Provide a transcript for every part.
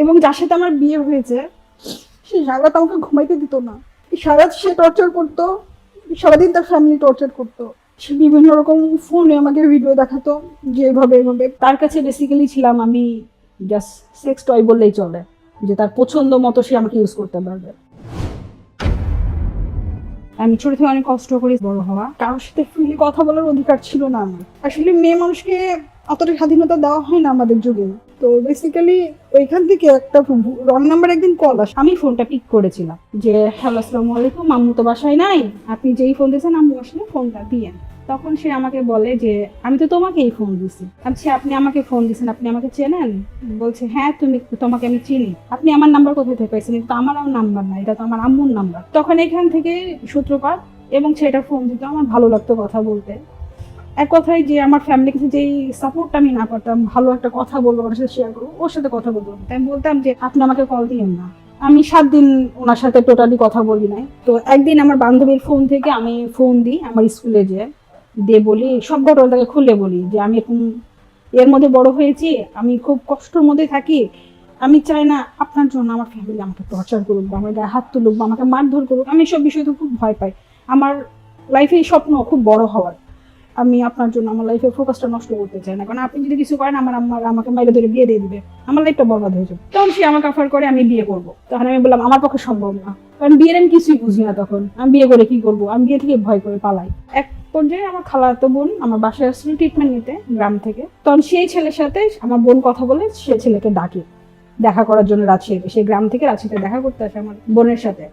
এবং যার সাথে আমার বিয়ে হয়েছে সে সারা রাত আমাকে ঘুমাইতে দিত না। সারা রাত সে টর্চার করতো, সারাদিন তার ফ্যামিলি টর্চার করতো। সে বিভিন্ন রকম ফোনে আমাকে ভিডিও দেখাতো যে এভাবে এভাবে। তার কাছে বেসিক্যালি ছিলাম আমি জাস্ট সেক্স টয় বললেই চলে, যে তার পছন্দ মতো সে আমাকে ইউজ করতে পারবে। আমি ছোট থেকে অনেক কষ্ট করে বড় হওয়া, কারোর সাথে ফ্রিলি কথা বলার অধিকার ছিল না আমার। আসলে মেয়ে মানুষকে অতটা স্বাধীনতা দেওয়া হয় না আমাদের যুগে। তো বেসিক্যালি ওইখান থেকে একটা রং নাম্বার একদিন কল আসে, আমি ফোনটা পিক করেছিলাম যে হ্যালো আসসালামু আলাইকুম, আম্মু তো বাসায় নাই, আপনি যেই ফোন দিয়েছেন আম্মু আসলে ফোনটা দিয়েন। তখন সে আমাকে বলে যে আমি তো তোমাকেই ফোন দিছি। আচ্ছা আপনি আমাকে ফোন দিয়েছেন, আপনি আমাকে চেনেন? বলছে হ্যাঁ তোমাকে আমি চিনি। আপনি আমার নাম্বার কোথায় থেকে পাইছেন? এটা তো আমার নাম্বার না, এটা তো আমার আম্মুর নাম্বার। তখন এখান থেকে সূত্রপাত, এবং সেটা ফোন দিতে আমার ভালো লাগতো কথা বলতে। এক কথায় যে আমার ফ্যামিলি কাছে যেই সাপোর্টটা আমি না পারতাম, ভালো একটা কথা বলবো, ওর সাথে শেয়ার করবো, ওর সাথে কথা বলবো, তাই আমি বলতাম যে আপনি আমাকে কল দিয়েন না। আমি 7 দিন ওনার সাথে টোটালি কথা বলি নাই। তো একদিন আমার বান্ধবীর ফোন থেকে আমি ফোন দিই আমার স্কুলে দিয়ে বলি, সব ঘটনাটাকে খুলে বলি যে আমি এখন এর মধ্যে বড় হয়েছি, আমি খুব কষ্টের মধ্যে থাকি, আমি চাই না আপনার জন্য আমার ফ্যামিলি আমাকে টর্চার করুক বা আমার গায়ে হাত তুলুক বা আমাকে মারধর করুক। আমি সব বিষয়ে তো খুব ভয় পাই। আমার লাইফে এই স্বপ্ন খুব বড় হওয়ার, আমি আপনার জন্য আমার লাইফের ফোকাসটা নষ্ট করতে চাই না, কারণ আপনি যদি কিছু করেন আমার আমাকে মাইরে ধরে বিয়ে দিয়ে দিবে, আমার লাইফটা বরবাদ হয়ে যাবে। তখন সে আমাকে অফার করে আমি বিয়ে করবো। তখন আমি বললাম আমার পক্ষে সম্ভব না, কারণ বিয়ের আমি কিছুই বুঝি না। তখন আমি বিয়ে করে কি করবো, আমি বিয়ে থেকে ভয় করে পালাই। এক পর্যায়ে আমার খালাতো বোন আমার বাসায় আসছিল ট্রিটমেন্ট নিতে গ্রাম থেকে। তখন সেই ছেলের সাথে আমার বোন কথা বলে সে ছেলেকে ডাকে দেখা করার জন্য রাজশাহীতে। সে গ্রাম থেকে রাজশাহীতে দেখা করতে আসে আমার বোনের সাথে।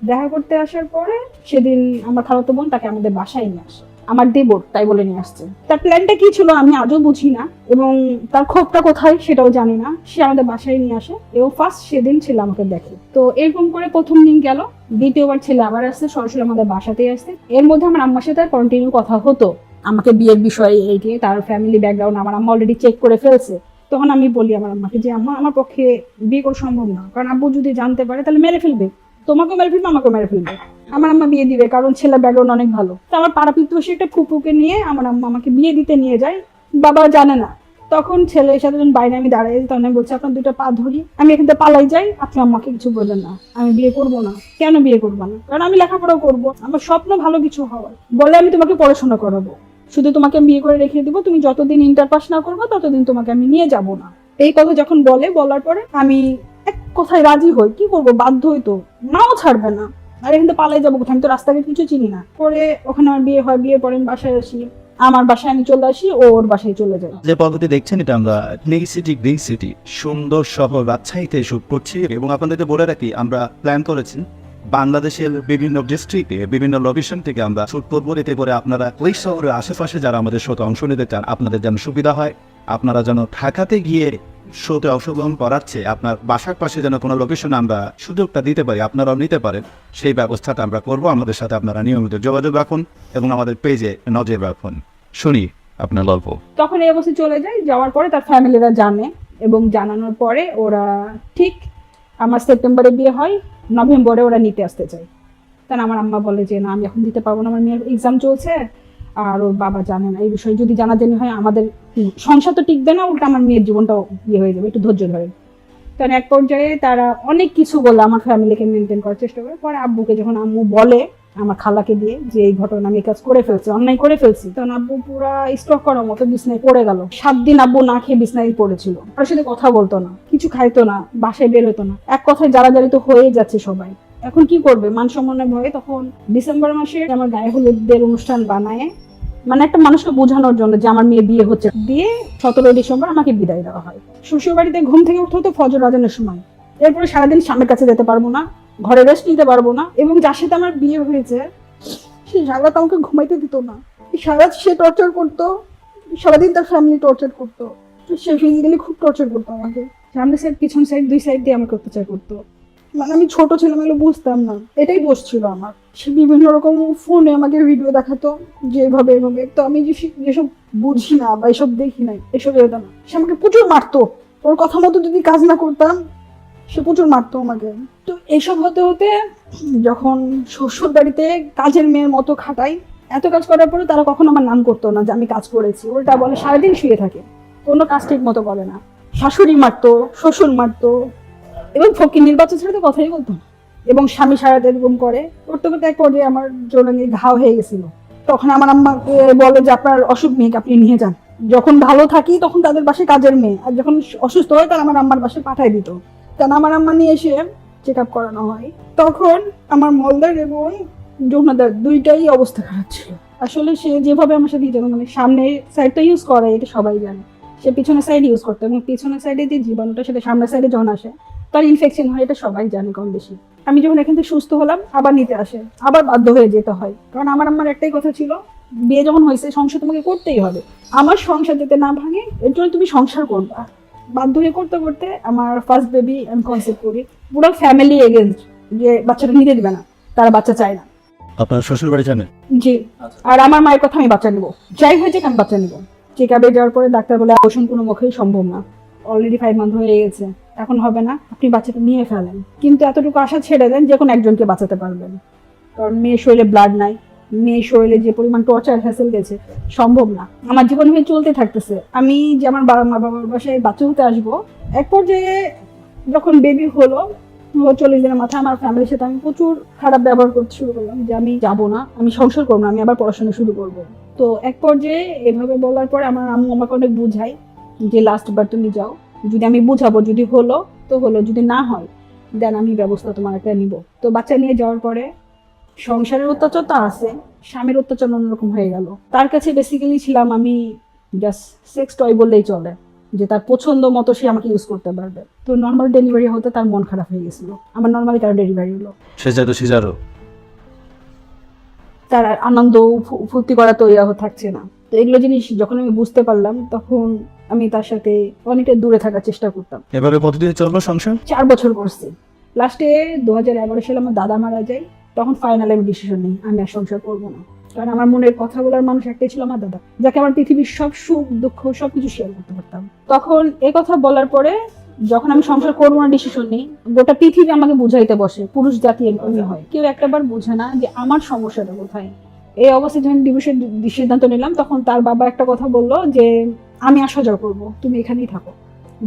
দেখা করতে আসার পরে সেদিন আমার খালাতো বোন তাকে আমাদের বাসায় নিয়ে আসে, আমার দেবর তাই বলে নিয়ে আসছে। তার প্ল্যানটা কি ছিল আমি আজও বুঝি না, এবং তার ক্ষোভটা কোথায় সেটাও জানি না। সে আমাদের বাসায় নিয়ে আসে এবং ফার্স্ট সেদিন ছেলে আমাকে দেখে। তো এরকম করে প্রথম দিন গেল, দ্বিতীয়বার ছেলে আবার আসছে, সরাসরি আমাদের বাসাতেই আসছে। এর মধ্যে আমার আম্মার সাথে কন্টিনিউ কথা হতো আমাকে বিয়ের বিষয়ে, এইটি তার ফ্যামিলি ব্যাকগ্রাউন্ড আমার আম্মা অলরেডি চেক করে ফেলছে। তখন আমি বলি আমার আম্মাকে যে আম্মা আমার পক্ষে বিয়ে করা সম্ভব না, কারণ আব্বু যদি জানতে পারে তাহলে মেরে ফেলবে, তোমাকেও মেরে ফেলবে আমাকেও মেরে ফেলবে। আমার আম্মা বিয়ে দিবে, কারণ ছেলের ব্যাকগ্রাউন্ড অনেক ভালো। তো আমার পাড়া প্রতিবেশী একটা ফুপুকে নিয়ে আমার আম্মা আমাকে বিয়ে দিতে নিয়ে যায়, বাবা জানে না। তখন ছেলের সাথে যখন বাইরে আমি দাঁড়াই, তখন আমি বলছি আপনার 2টা পা ধরি, আমি এখান থেকে পালাই যাই, আপনি আম্মাকে কিছু বললেন না, আমি বিয়ে করবো না। কেন বিয়ে করবো না? কারণ আমি লেখাপড়া করবো, আমার স্বপ্ন ভালো কিছু হওয়ার। বলে আমি তোমাকে পড়াশোনা করাবো, শুধু তোমাকে বিয়ে করে রেখে দিব, তুমি যতদিন ইন্টার পাস না করবো ততদিন তোমাকে আমি নিয়ে যাব না। এই কথা যখন বলার পরে আমি এক কথায় রাজি হই। কি করবো, বাধ্য হই, তো নাও ছাড়বে না। আর এখান থেকে পালাই যাবো কোথায়, আমি তো রাস্তাঘাট কিছু চিনি না। পরে ওখানে আমার বিয়ে হয়, বিয়ের পরে আমি বাসায় আসি, আমার বাসায় আমি চলে আসি, ওর বাসায় চলে যাই। যে পদ্ধতি দেখছেন এটা আমরা ক্লিন সিটি গ্রিন সিটি সুন্দর শহর রাজশাহীতে শুট করছি, এবং আপনাদেরকে বলে রাখি আমরা প্ল্যান করেছি বাংলাদেশের বিভিন্ন ডিস্ট্রিক্টে বিভিন্ন লোকেশন থেকে আমরা শুট করবো, এতে করে আপনারা ওই শহরের আশেপাশে যারা আমাদের শোতে অংশ নিতে চান আপনাদের যেন সুবিধা হয়, আপনারা যেন ঢাকাতে গিয়ে শোতে অংশগ্রহণ করাচ্ছে আপনার বাসার পাশে যেন কোনো লোকেশন আমরা সুযোগটা দিতে পারি, আপনারাও নিতে পারেন, সেই ব্যবস্থাটা আমরা করবো। আমাদের সাথে আপনারা নিয়মিত যোগাযোগ রাখুন এবং আমাদের পেজে নজর রাখুন। শুনি আপনার গল্প। তখন এই অবস্থায় চলে যায়, যাওয়ার পরে তার ফ্যামিলিরা জানে, এবং জানানোর পরে ওরা ঠিক আমার সেপ্টেম্বরে বিয়ে হয়, নভেম্বরে ওরা নিতে আসতে চায়। তাহলে আমার আম্মা বলে যে না আমি এখন দিতে পারবো না, আমার মেয়ের এক্সাম চলছে, আর ওর বাবা জানে না এই বিষয়ে, যদি জানাজানি হয় আমাদের সংসার তো টিকবে না, উল্টা আমার মেয়ের জীবনটাও ইয়ে হয়ে যাবে, একটু ধৈর্য ধরে। কারণ এক পর্যায়ে তারা অনেক কিছু বলে আমার ফ্যামিলিকে মেনটেন করার চেষ্টা করে। পরে আব্বুকে যখন আম্মু বলে আমার খালাকে দিয়ে যে এই ঘটনা আমি কাজ করে ফেলছি, অন্যায় করে ফেলছি, তখন আব্বু পুরা স্টক করার মতো বিছনায় পড়ে গেল। 7 দিন আব্বু না খেয়ে বিছনায় পড়েছিল, আর সাথে কথা বলতো না, কিছু খাইতো না, বাসায় বের হতো না। এক কথায় জারাজারি তো হয়েই যাচ্ছে সবাই। এখন কি করবে, মান সম্মানের ভয়ে তখন ডিসেম্বর মাসে আমার গায়ে হলুদের অনুষ্ঠান বানায়, মানে একটা মানুষকে বোঝানোর জন্য যে আমার মেয়ে বিয়ে হচ্ছে, দিয়ে 17 ডিসেম্বর আমাকে বিদায় দেওয়া হয়। শ্বশুর বাড়িতে ঘুম থেকে উঠতে হতো ফজর আজানের সময়। এরপরে সারাদিন স্বামীর কাছে যেতে পারবো না, ঘরে রেস্ট নিতে পারবো না, এবং যার সাথে আমার বিয়ে হয়েছে সে সারা রাত আমাকে ঘুমাইতে দিত না। সারা রাত সে টর্চার করতো, সারাদিন তার ফ্যামিলি টর্চার করতো, সে ফিজিক্যালি খুব টর্চার করতো আমাকে। সামনে সাইড পিছন সাইড 2 সাইড দিয়ে আমাকে অত্যাচার করতো। মানে আমি ছোট ছিলাম, এগুলো বুঝতাম না, এটাই দোষ ছিল আমার। সে বিভিন্ন রকম ফোনে আমাকে ভিডিও দেখাতো যে এভাবে এভাবে। তো আমি যেসব বুঝি না বা এসব দেখি নাই, এসব এতো না, সে আমাকে প্রচুর মারতো। ওর কথা মতো যদি কাজ না করতাম সে প্রচুর মারতো আমাকে। তো এইসব হতে হতে যখন শ্বশুর বাড়িতে কাজের মেয়ের মতো খাটাই, এত কাজ করার পরে তারা কখনো আমার নাম করতো না যে আমি কাজ করেছি, উল্টা বলে সারাদিন শুয়ে থাকে, কোনো কাজ ঠিক মতো করে না। শাশুড়ি মারতো, শ্বশুর মারতো, এবং ফকির বাচ্চা ছেড়ে তো কথাই বলতো না। এবং স্বামী সারাতে এরকম করতে করতে এক পর্যায়ে আমার যৌনাঙ্গে ঘাও হয়ে গেছিল। তখন আমার আম্মাকে বলে যে আপনার অসুখ মেয়েকে আপনি নিয়ে যান। যখন ভালো থাকি তখন তাদের বাসায় কাজের মেয়ে, আর যখন অসুস্থ হয় তাহলে আমার আম্মার বাসায় পাঠায় দিত। কারণ আমার আম্মা নিয়ে এসে চেক আপ করানো হয়। তখন আমার মলদার এবং যৌনাদার দুইটাই অবস্থা খারাপ ছিল। আসলে সে যেভাবে আমার সাথে মানে সামনে সাইডটা ইউজ করে এটা সবাই জানে, সে পিছনের সাইড ইউজ করতো এবং পিছনের সাইডে যে জীবাণুটা সেটা সামনের সাইডে যখন আসে তার ইনফেকশন হয়, এটা সবাই জানে কম বেশি। আমি যখন এখান থেকে সুস্থ হলাম আবার নিতে আসে, আবার বাধ্য হয়ে যেতে হয়। কারণ আমার আম্মার একটাই কথা ছিল, বিয়ে যখন হয়েছে সংসার তোমাকে করতেই হবে, আমার সংসার যাতে না ভাঙে এর জন্য তুমি সংসার করবা। বাধ্য হয়ে করতে করতে আমার ফার্স্ট বেবি আমি কনসেপ্ট করি। পুরো ফ্যামিলি এগেনস্ট যে বাচ্চাটা নিতে দিবে না, তারা বাচ্চা চায় না। আপনার শ্বশুর বাড়ি জানেন? জি। আর আমার মায়ের কথা আমি বাচ্চা নিব, যাই হয়েছে আমি বাচ্চা নিব। চেক আপে যাওয়ার পরে ডাক্তার বলে অবশ্যই কোনো মুখেই সম্ভব না, অলরেডি 5 মান্থ হয়ে গেছে, এখন হবে না, আপনি বাচ্চাটা নিয়ে ফেলেন। কিন্তু এতটুকু আশা ছেড়ে দেন যে কোনো একজনকে বাঁচাতে পারবেন, কারণ মেয়ের শরীরে ব্লাড নাই, মেয়ের শরীরে যে পরিমাণ টর্চার হ্যাসেল গেছে সম্ভব না। আমার জীবন হয়ে চলতে থাকতেছে, আমি যে আমার মা বাবার বাসায় বাচ্চা হতে আসবো। এক পর্যায়ে যখন বেবি হলো 40 দিনের মাথায় আমার ফ্যামিলির সাথে আমি প্রচুর খারাপ ব্যবহার করতে শুরু করলাম, যে আমি যাবো না, আমি সংসার করবো না, আমি আবার পড়াশোনা শুরু করব। তো এক পর্যায়ে এভাবে বলার পর আমার আম্মু আমাকে অনেক বুঝাই যে লাস্ট বার তুমি যাও, যদি আমি বুঝাবো, যদি হলো তো হলো, যদি না হয় দেন আমি ব্যবস্থা তোমার একটা নিব। তো বাচ্চা নিয়ে যাওয়ার পরে সংসারের অত্যাচার তো আছে, স্বামীর অত্যাচার অন্যরকম হয়ে গেল। তার কাছে বেসিক্যালি ছিলাম আমি জাস্ট সেক্স টয় বললেই চলে, যে তার পছন্দ মতো সে আমাকে ইউজ করতে পারবে। তো নর্মাল ডেলিভারি হতে তার মন খারাপ হয়ে গেছিল, আমার নর্মালি তার ডেলিভারি হলো। সিজারও তার আর আনন্দ ফুর্তি করা তো ইয়া থাকছে না। তো এগুলো জিনিস যখন আমি বুঝতে পারলাম তখন আমি তার সাথে অনেকটা দূরে থাকার চেষ্টা করতাম। এভাবে কতদিন চললো সংসার? 4 বছর করছি। লাস্টে 2011 সালে আমার দাদা মারা যায়, তখন ফাইনাল আমি ডিসিশন নিই আমি আর সংসার করবো না। কারণ আমার মনের কথা বলার মানুষ একটাই ছিল আমার দাদা, যাকে আমার পৃথিবীর সব সুখ দুঃখ সবকিছু শেয়ার করতে পারতাম। তখন এই কথা বলার পরে যখন আমি সংসার করবো না ডিসিশন নিই, গোটা পৃথিবী আমাকে বুঝাইতে বসে পুরুষ জাতি এরকমই হয়, কেউ একটাবার বোঝে না যে আমার সমস্যাটা কোথায়। এই অবস্থায় যখন ডিভোর্সের সিদ্ধান্ত নিলাম তখন তার বাবা একটা কথা বললো যে আমি আসা যাওয়া করবো, তুমি এখানেই থাকো।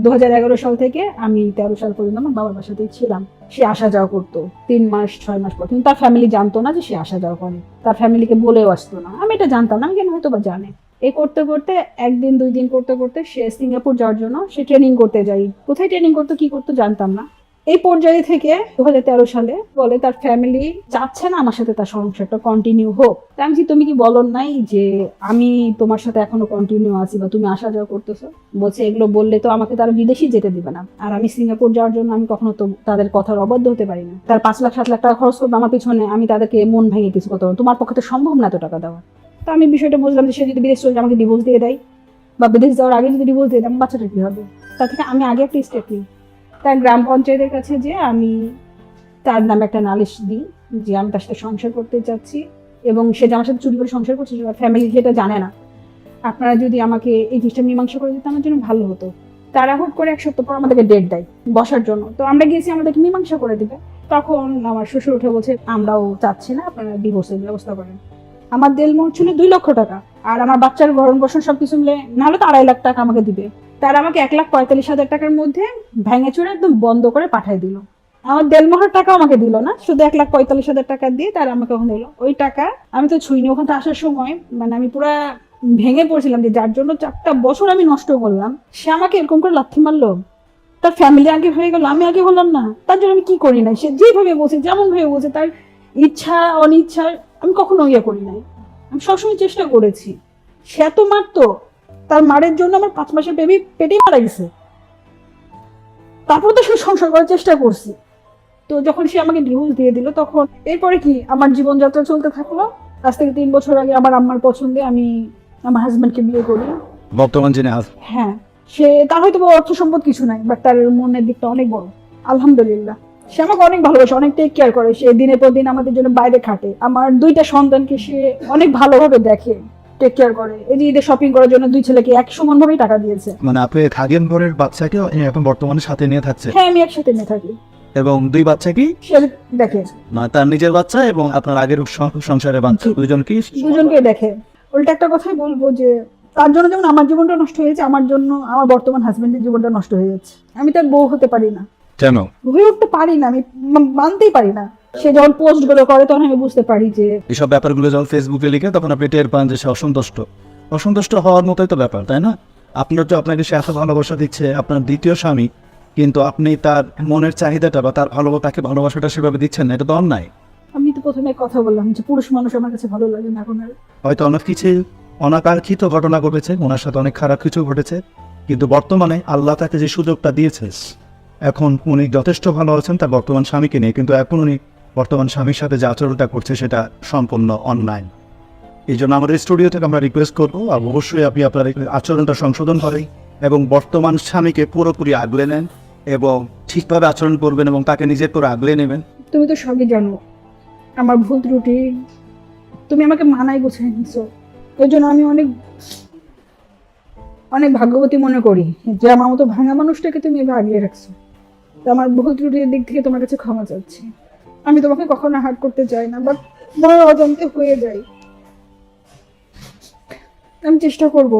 2011 সাল থেকে আমি 13 সাল পর্যন্ত আমার বাবার বাসাতেই ছিলাম। সে আসা যাওয়া করতো 3 মাস 6 মাস পর, কিন্তু তার ফ্যামিলি জানতো না যে সে আসা যাওয়া করে, তার ফ্যামিলিকে বলেও আসতো না। আমি এটা জানতাম না, আমি কেন হয়তো বা জানে। এই করতে করতে একদিন 2 দিন করতে করতে সে সিঙ্গাপুর যাওয়ার জন্য সে ট্রেনিং করতে যাই। কোথায় ট্রেনিং করতো কি করতো জানতাম না। এই পর্যায়ে থেকে 2013 সালে বলে তার ফ্যামিলি চাচ্ছে না আমার সাথে তার সংসারটা কন্টিনিউ হোক। আমি তুমি কি বলো নাই যে আমি তোমার সাথে এখনো কন্টিনিউ আছি বা তুমি আসা যাওয়া করতেছো? বলছে এগুলো বললে তো আমাকে তারা বিদেশি যেতে দিবে না, আর আমি সিঙ্গাপুর যাওয়ার জন্য আমি কখনো তো তাদের কথার অবাধ্য হতে পারি না। তার 5 লাখ 7 লাখ টাকা খরচ করবে আমার পিছনে, আমি তাদেরকে মন ভেঙে কিছু করতে পারবো, তোমার পক্ষে তো সম্ভব না এত টাকা দেওয়া। তো আমি বিষয়টা বুঝলাম যে সে যদি বিদেশ চলে আমাকে ডিভোর্স দিয়ে দেয় বা বিদেশ যাওয়ার আগে যদি ডিভোর্স দিয়ে দেয় আমার বাচ্চাটা কি হবে। তার থেকে আমি আগে একটা স্টেপ নিই, তার গ্রাম পঞ্চায়েতের কাছে যে আমি তার নামে একটা নালিশ দিই যে আমি তার সাথে সংসার করতে চাচ্ছি এবং সে যে আমার সাথে চুরি করে সংসার করছে ফ্যামিলি সেটা জানে না। আপনারা যদি আমাকে এই জিনিসটা মীমাংসা করে দিতে আমার জন্য ভালো হতো। তারা হুট করে 1 সপ্তাহ পর আমাদেরকে ডেট দেয় বসার জন্য, তো আমরা গিয়েছি আমাদেরকে মীমাংসা করে দিবে। তখন আমার শ্বশুর উঠে বলছে আমরাও চাচ্ছি না, আপনারা ডিভোর্সের ব্যবস্থা করেন। আমার দেলমোহর ছিল 2 লক্ষ টাকা, আর আমার বাচ্চার ভরণ পোষণ সবকিছু মিলে না হলে তো 2.5 লাখ টাকা আমাকে দিবে। তারা আমাকে 1,45,000 টাকার মধ্যে ভেঙে চুরে একদম বন্ধ করে পাঠিয়ে দিল। আমার দেলমোহর টাকা আমাকে দিল না, শুধু 1,45,000 টাকা দিয়ে তারা আমাকে ওখানে দিল। ওই টাকা আমি তো ছুঁইনি। ওখানে আসার সময় মানে আমি পুরা ভেঙে পড়ছিলাম যে যার জন্য 4টা বছর আমি নষ্ট করলাম সে আমাকে এরকম করে লাথি মারলো। তার ফ্যামিলি আগে হয়ে গেল, আমি আগে হলাম না। তার জন্য আমি কি করি নাই, সে যেভাবে বসে যেমন ভাবে বসে তার ইচ্ছা অনিচ্ছা আমি কখনো ইয়ে করি নাই। আমি সবসময় চেষ্টা করেছি। সে এত মারতো, তার মারের জন্য আমার 5 মাসের বেবি পেটেই মারা গেছে, তারপর তো সে সংসার করার চেষ্টা করছি। তো যখন সে আমাকে ডিভোর্স দিয়ে দিল তখন এরপরে কি আমার জীবনযাত্রা চলতে থাকলো। আজ থেকে 3 বছর আগে আমার আম্মার পছন্দে আমি আমার হাজবেন্ডকে বিয়ে করি। বর্তমান যিনি হ্যাঁ, সে তার হয়তো অর্থ সম্পদ কিছু নাই, বাট তার মনের দিকটা অনেক বড়। আলহামদুলিল্লাহ সে আমাকে অনেক ভালোবাসে, অনেক টেক কেয়ার করে। সে দিনের পর দিন আমাদের জন্য বাইরে খাটে। আমার 2টা সন্তানকে সে অনেক ভালোভাবে দেখে, টেক কেয়ার করে। এই যে ঈদের শপিং করার জন্য 2 ছেলেকে এক সমান ভাবেই টাকা দিয়েছে। মানে আপনি থাকেন ঘরের বাচ্চাকে এখন বর্তমানে সাথে নিয়ে থাকছে? হ্যাঁ, আমি একসাথে নিয়ে থাকি। এবং 2 বাচ্চা কি সে দেখে, মানে তার নিজের বাচ্চা এবং আপনার আগের সংসারের বাচ্চা দুজনকে দেখে। উল্টা একটা কথাই বলবো যে তার জন্য যেমন আমার জীবনটা নষ্ট হয়েছে, আমার জন্য আমার বর্তমান হাজবেন্ডের জীবনটা নষ্ট হয়ে যাচ্ছে। আমি তার বউ হতে পারি না, কেন? হয়ে উঠতে পারি না, আমি মানতেই পারি না। সে যখন পোস্ট গুলো করে তখন আমি বুঝতে পারি যে এসব ব্যাপারগুলো যখন ফেসবুকে লিখে তখন আপনি টের পান যে সে অসন্তুষ্ট হওয়ার মতোই তো ব্যাপার, তাই না? আপনার তো আপনাকে সে এত ভালোবাসা দিচ্ছে, আপনার দ্বিতীয় স্বামী, কিন্তু আপনি তার মনের চাহিদাটা বা তার তাকে ভালোবাসাটা সেভাবে দিচ্ছেন না, এটা তো অন্যায়। আমি তো প্রথমে কথা বললাম যে পুরুষ মানুষ আমার কাছে ভালো লাগে না এখন আর। হয়তো অনেক কিছু অনাকাঙ্ক্ষিত ঘটনা ঘটেছে, ওনার সাথে অনেক খারাপ কিছু ঘটেছে, কিন্তু বর্তমানে আল্লাহ তাকে যে সুযোগটা দিয়েছে, এখন উনি যথেষ্ট ভালো আছেন তার বর্তমান স্বামীকে নিয়ে, কিন্তু এখন উনি বর্তমান স্বামীর সাথে যে আচরণটা করছে সেটা সম্পূর্ণ অন্যায়। এই জন্য আমাদের স্টুডিও থেকে আমরা রিকোয়েস্ট করবো, আর অবশ্যই আপনি আপনার এই আচরণটা সংশোধন করেন এবং বর্তমান স্বামীকে পুরোপুরি আগলে নেন এবং ঠিকভাবে আচরণ করবেন এবং তাকে নিজের করে আগলে নেবেন। তুমি তো সবই জানো আমার ভুল ত্রুটি, তুমি আমাকে মানাই গুছিয়ে নিছো। ওই জন্য আমি অনেক অনেক ভাগ্যবতী মনে করি যে আমার মতো ভাঙা মানুষটাকে তুমি এভাবে আগিয়ে রাখছো। তো আমার ভুল ত্রুটির দিক থেকে তোমার কাছে ক্ষমা চাচ্ছি। আমি তোমাকে কখনো হার্ট করতে চাই না, বাট মনের অজান্তে হয়ে যায়। আমি চেষ্টা করব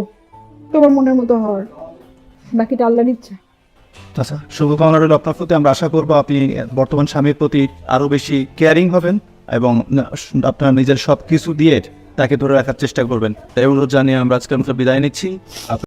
তোমার মনের মতো হওয়ার, বাকিটা আল্লাহর ইচ্ছা। আচ্ছা, শুভকামনা রইল আপনার প্রতি। আমরা আশা করবো আপনি বর্তমান স্বামীর প্রতি আরো বেশি কেয়ারিং হবেন এবং আপনার নিজের সব কিছু দিয়ে তাকে ধরে রাখার চেষ্টা করবেন। এই অনুরোধ জানিয়ে আমরা আজকে বিদায় নিচ্ছি।